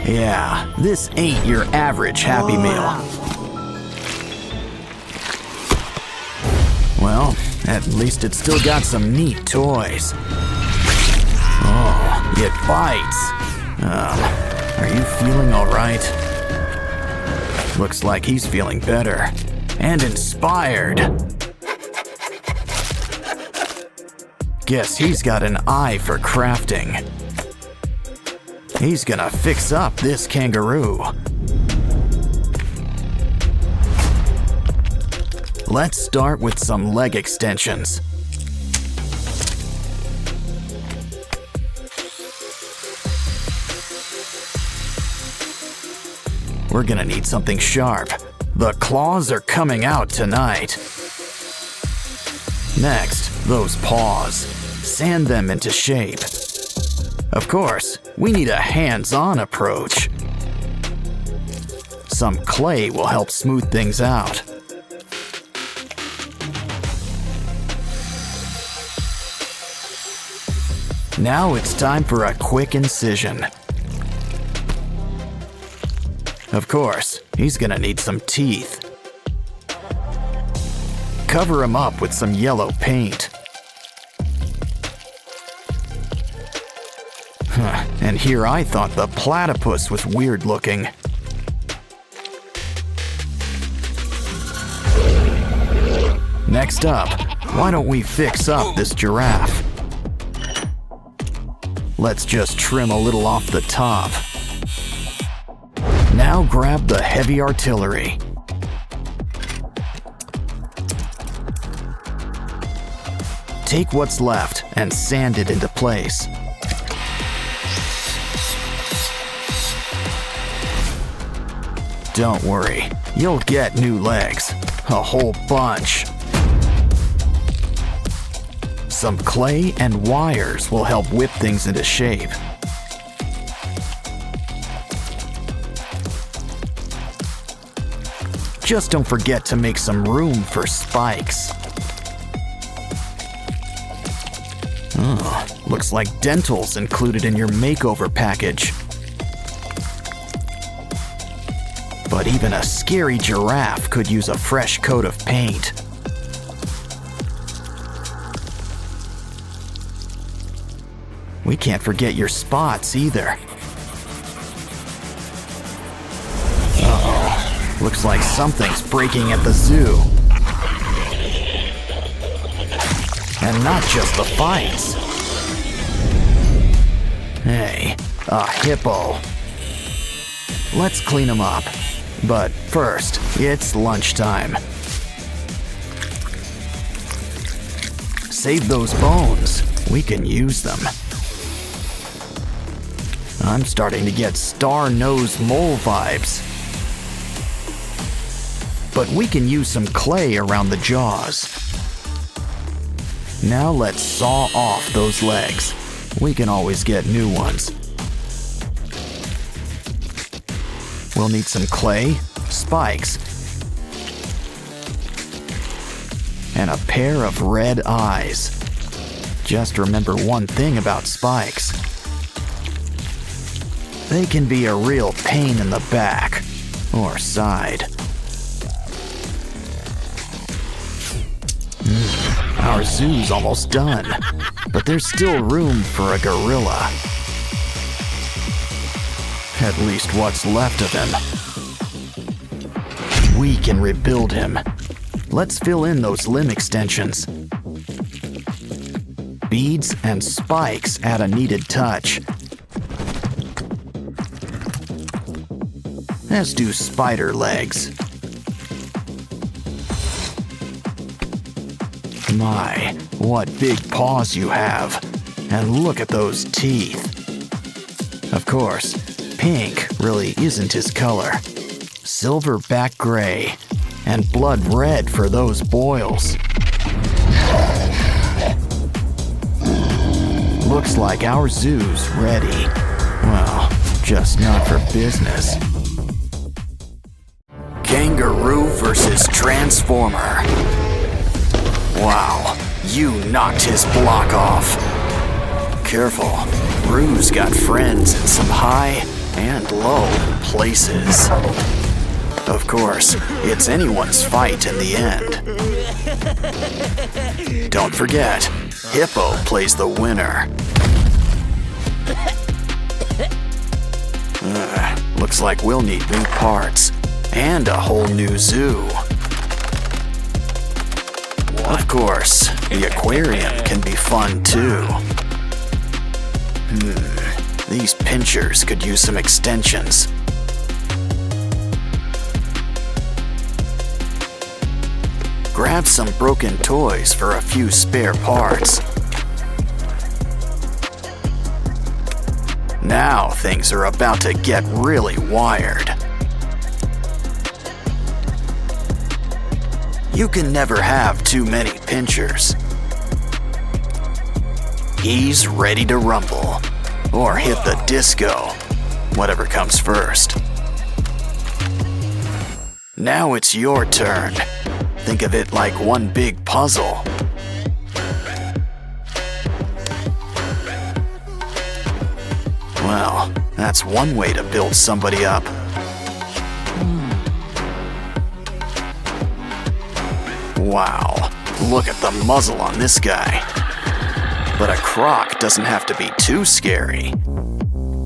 Yeah, this ain't your average Happy Meal. Well, at least it's still got some neat toys. Oh, it bites. Are you feeling all right? Looks like he's feeling better and inspired. Guess he's got an eye for crafting. He's gonna fix up this kangaroo. Let's start with some leg extensions. We're gonna need something sharp. The claws are coming out tonight. Next, those paws. Sand them into shape. Of course, we need a hands-on approach. Some clay will help smooth things out. Now it's time for a quick incision. Of course, he's gonna need some teeth. Cover him up with some yellow paint. And here I thought the platypus was weird looking. Next up, why don't we fix up this giraffe? Let's just trim a little off the top. Now grab the heavy artillery. Take what's left and sand it into place. Don't worry, you'll get new legs. A whole bunch. Some clay and wires will help whip things into shape. Just don't forget to make some room for spikes. Looks like dental's included in your makeover package. But even a scary giraffe could use a fresh coat of paint. We can't forget your spots either. Uh-oh. Looks like something's breaking at the zoo. And not just the fights. Hey, a hippo. Let's clean him up. But first, it's lunchtime. Save those bones. We can use them. I'm starting to get star-nosed mole vibes. But we can use some clay around the jaws. Now let's saw off those legs. We can always get new ones. We'll need some clay, spikes, and a pair of red eyes. Just remember one thing about spikes. They can be a real pain in the back or side. Our zoo's almost done, but there's still room for a gorilla. At least what's left of him. We can rebuild him. Let's fill in those limb extensions. Beads and spikes add a needed touch. As do spider legs. My, what big paws you have. And look at those teeth. Of course, pink really isn't his color. Silverback gray, and blood red for those boils. Looks like our zoo's ready. Well, just not for business. Kangaroo versus Transformer. Wow, you knocked his block off. Careful, Roo's got friends and some high, and low places. Of course, it's anyone's fight in the end. Don't forget, Hippo plays the winner. Looks like we'll need new parts and a whole new zoo. Of course, the aquarium can be fun too. These pinchers could use some extensions. Grab some broken toys for a few spare parts. Now things are about to get really wired. You can never have too many pinchers. He's ready to rumble, or hit the disco, whatever comes first. Now it's your turn. Think of it like one big puzzle. Well, that's one way to build somebody up. Wow, look at the muzzle on this guy. But a croc doesn't have to be too scary.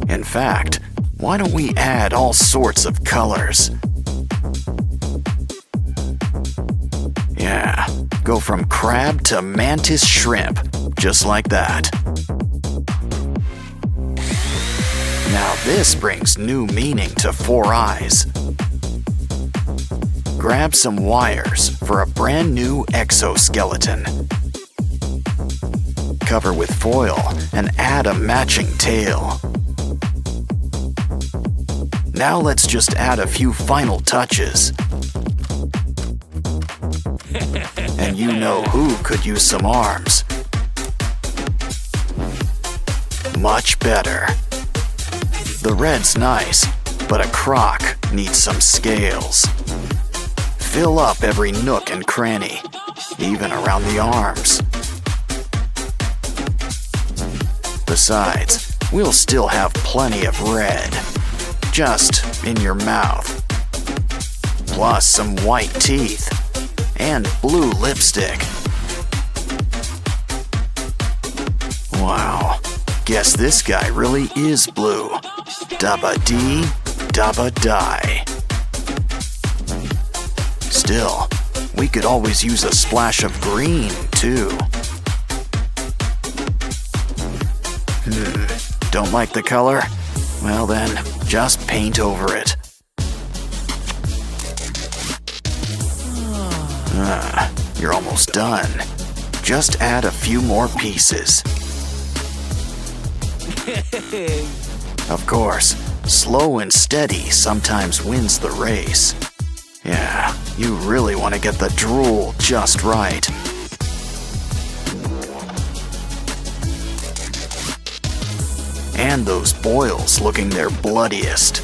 In fact, why don't we add all sorts of colors? Yeah, go from crab to mantis shrimp, just like that. Now this brings new meaning to 4 eyes. Grab some wires for a brand new exoskeleton. Cover with foil and add a matching tail. Now let's just add a few final touches. And you know who could use some arms. Much better. The red's nice, but a croc needs some scales. Fill up every nook and cranny, even around the arms. Besides, we'll still have plenty of red, just in your mouth. Plus some white teeth and blue lipstick. Wow, guess this guy really is blue. Dabba dee, dabba die. Still, we could always use a splash of green, too. Don't like the color? Well then, just paint over it. You're almost done. Just add a few more pieces. Of course, slow and steady sometimes wins the race. Yeah, you really want to get the drool just right. And those boils looking their bloodiest.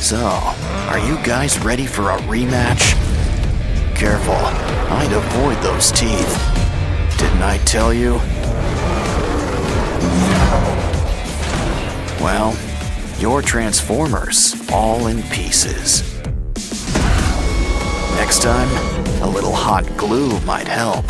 So, are you guys ready for a rematch? Careful, I'd avoid those teeth. Didn't I tell you? Well, your Transformers all in pieces. Next time, a little hot glue might help.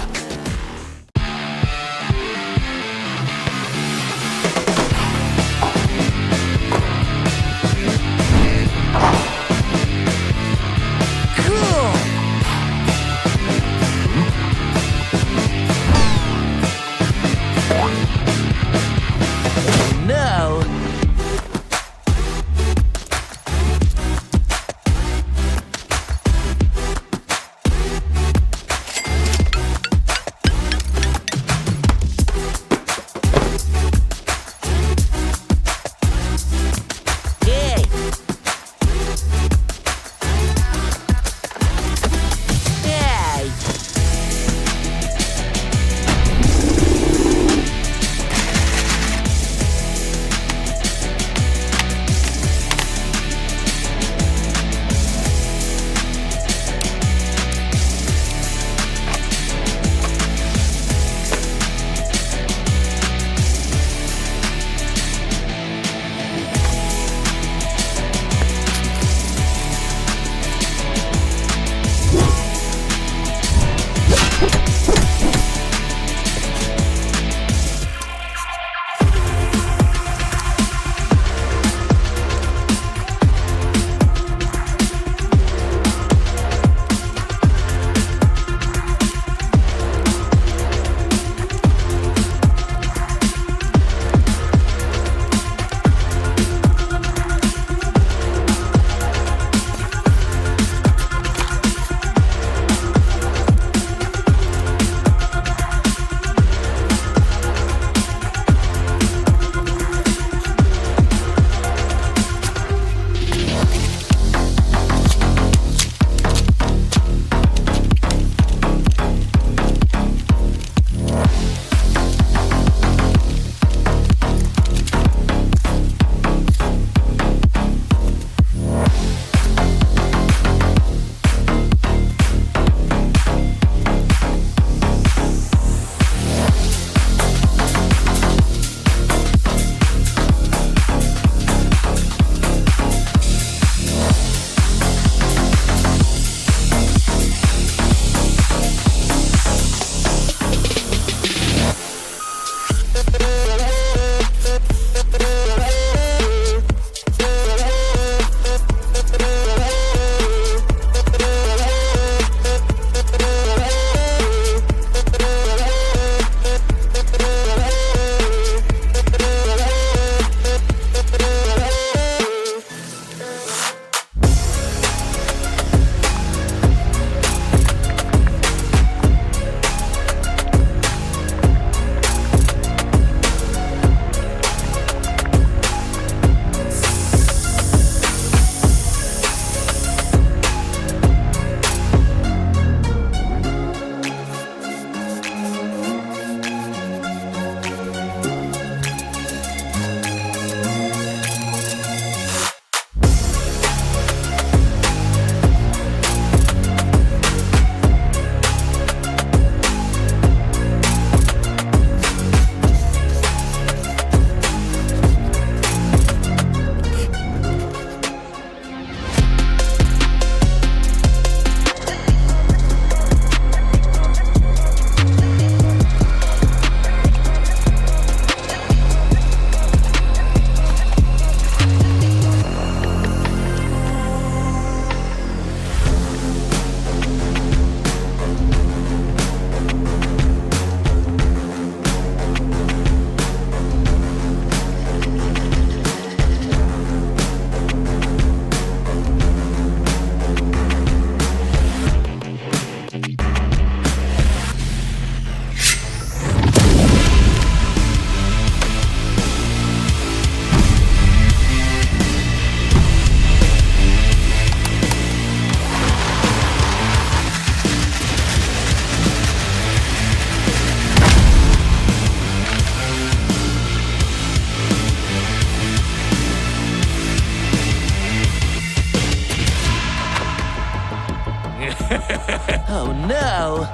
Oh no!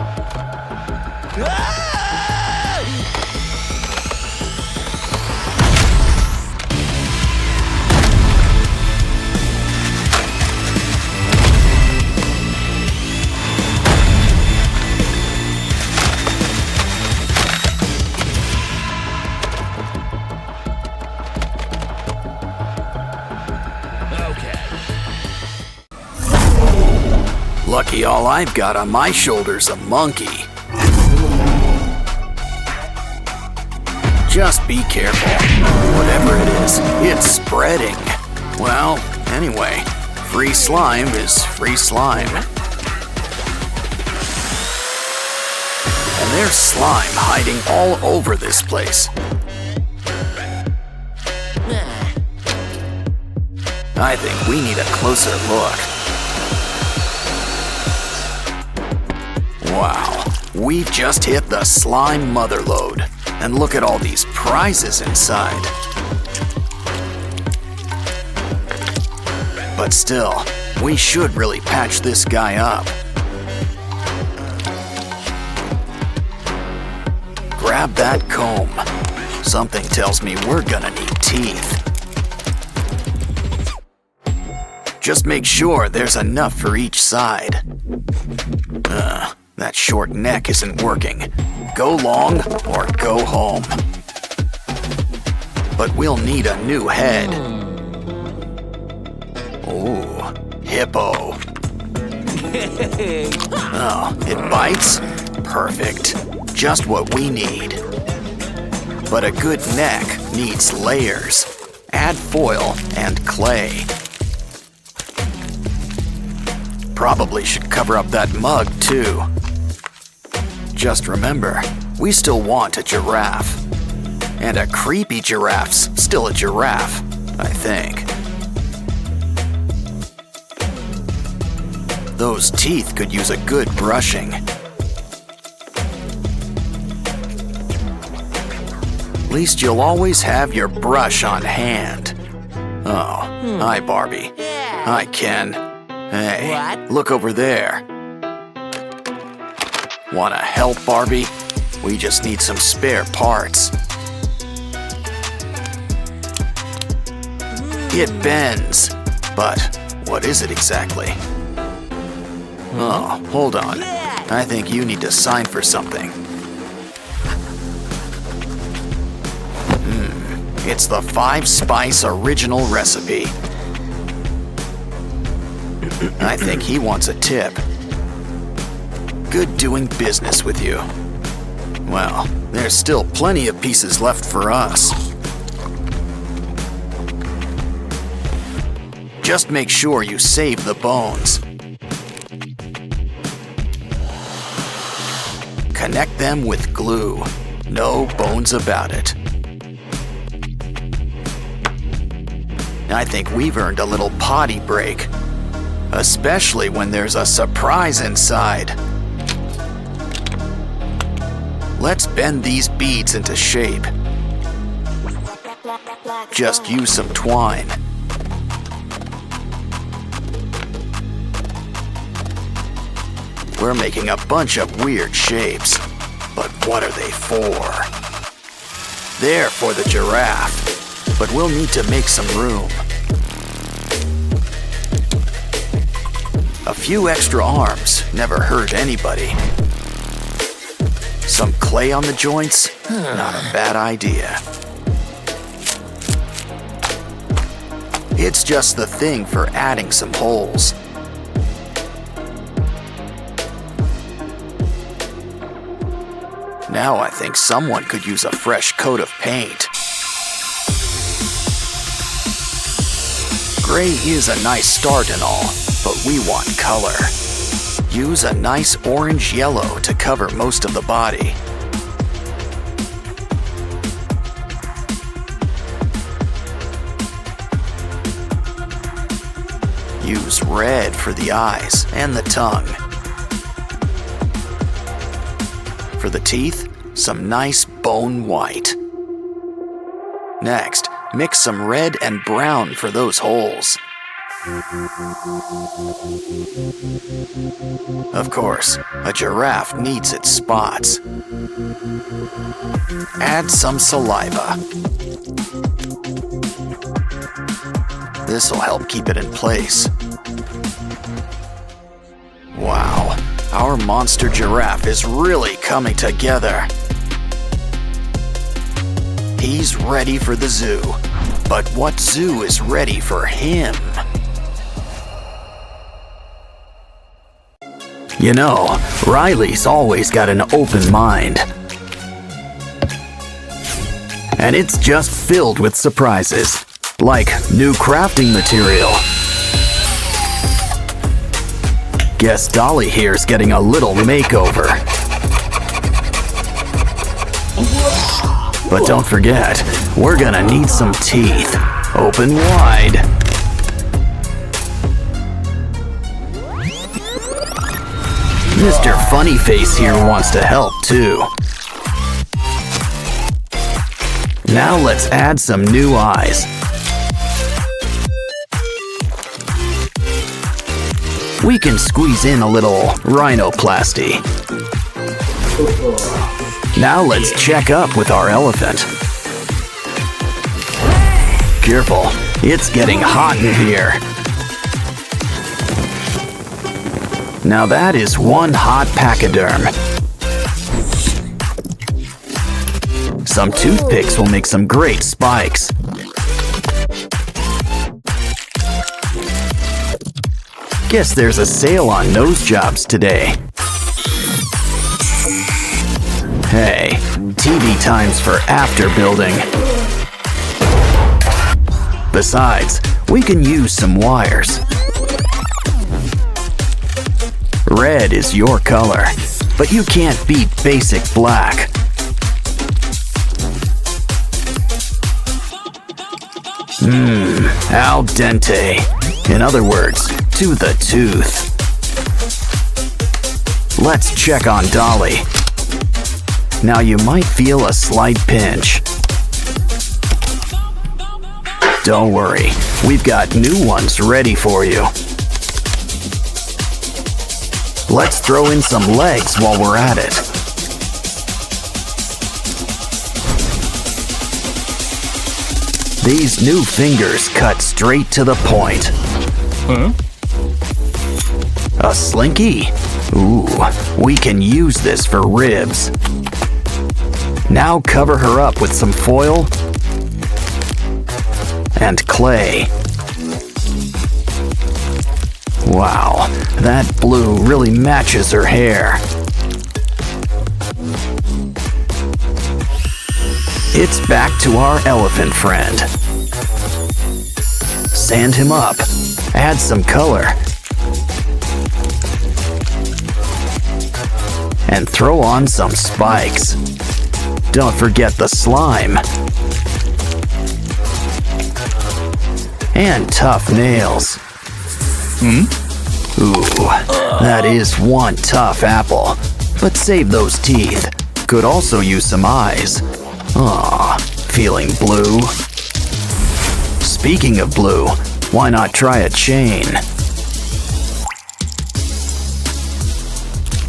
Ah! Lucky all I've got on my shoulder's a monkey. Just be careful. Whatever it is, it's spreading. Well, anyway, free slime is free slime. And there's slime hiding all over this place. I think we need a closer look. Wow, we've just hit the slime motherlode. And look at all these prizes inside. But still, we should really patch this guy up. Grab that comb. Something tells me we're gonna need teeth. Just make sure there's enough for each side. That short neck isn't working. Go long or go home. But we'll need a new head. Ooh, Hippo. Oh, it bites? Perfect. Just what we need. But a good neck needs layers. Add foil and clay. Probably should cover up that mug too. Just remember, we still want a giraffe. And a creepy giraffe's still a giraffe, I think. Those teeth could use a good brushing. At least you'll always have your brush on hand. Oh, hi Barbie. Hi Ken. Hey, What? look over there. Wanna help, Barbie? We just need some spare parts. It bends, but what is it exactly? Oh, hold on. I think you need to sign for something. It's the 5-spice original recipe. I think he wants a tip. Good doing business with you. Well, there's still plenty of pieces left for us. Just make sure you save the bones. Connect them with glue. No bones about it. I think we've earned a little potty break. Especially when there's a surprise inside. Let's bend these beads into shape. Just use some twine. We're making a bunch of weird shapes, but what are they for? They're for the giraffe, but we'll need to make some room. A few extra arms never hurt anybody. Some clay on the joints? Not a bad idea. It's just the thing for adding some holes. Now I think someone could use a fresh coat of paint. Gray is a nice start and all, but we want color. Use a nice orange-yellow to cover most of the body. Use red for the eyes and the tongue. For the teeth, some nice bone white. Next, mix some red and brown for those holes. Of course, a giraffe needs its spots. Add some saliva. This'll help keep it in place. Wow, our monster giraffe is really coming together. He's ready for the zoo, but what zoo is ready for him? You know, Riley's always got an open mind. And it's just filled with surprises, like new crafting material. Guess Dolly here's getting a little makeover. But don't forget, we're gonna need some teeth. Open wide. Mr. Funnyface here wants to help too. Now let's add some new eyes. We can squeeze in a little rhinoplasty. Now let's check up with our elephant. Careful, it's getting hot in here. Now that is one hot pachyderm. Some toothpicks will make some great spikes. Guess there's a sale on nose jobs today. Hey, TV times for after building. Besides, we can use some wires. Red is your color, but you can't beat basic black. Al dente. In other words, to the tooth. Let's check on Dolly. Now you might feel a slight pinch. Don't worry, we've got new ones ready for you. Let's throw in some legs while we're at it. These new fingers cut straight to the point. Huh? A slinky? Ooh, we can use this for ribs. Now cover her up with some foil and clay. Wow, that blue really matches her hair. It's back to our elephant friend. Sand him up, add some color, and throw on some spikes. Don't forget the slime. And tough nails. Ooh, that is one tough apple. But save those teeth. Could also use some eyes. Aw, feeling blue? Speaking of blue, why not try a chain?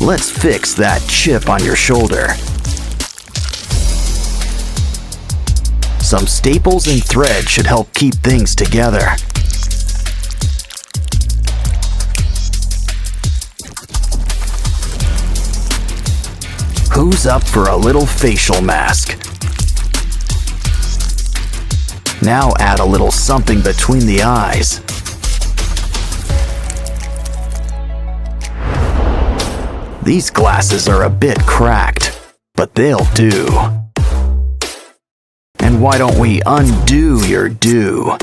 Let's fix that chip on your shoulder. Some staples and thread should help keep things together. Who's up for a little facial mask? Now add a little something between the eyes. These glasses are a bit cracked, but they'll do. And why don't we undo your do?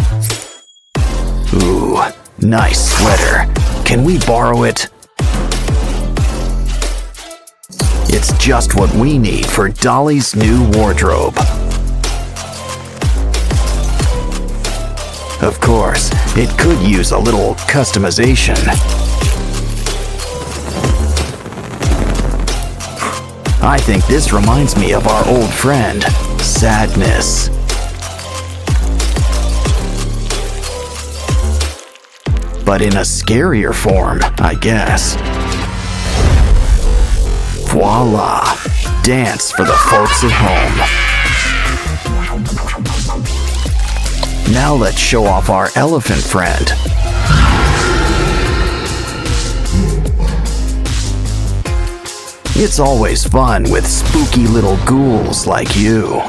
Ooh, nice sweater. Can we borrow it? It's just what we need for Dolly's new wardrobe. Of course, it could use a little customization. I think this reminds me of our old friend, Sadness. but in a scarier form, I guess. Voila! Dance for the folks at home. Now let's show off our elephant friend. It's always fun with spooky little ghouls like you.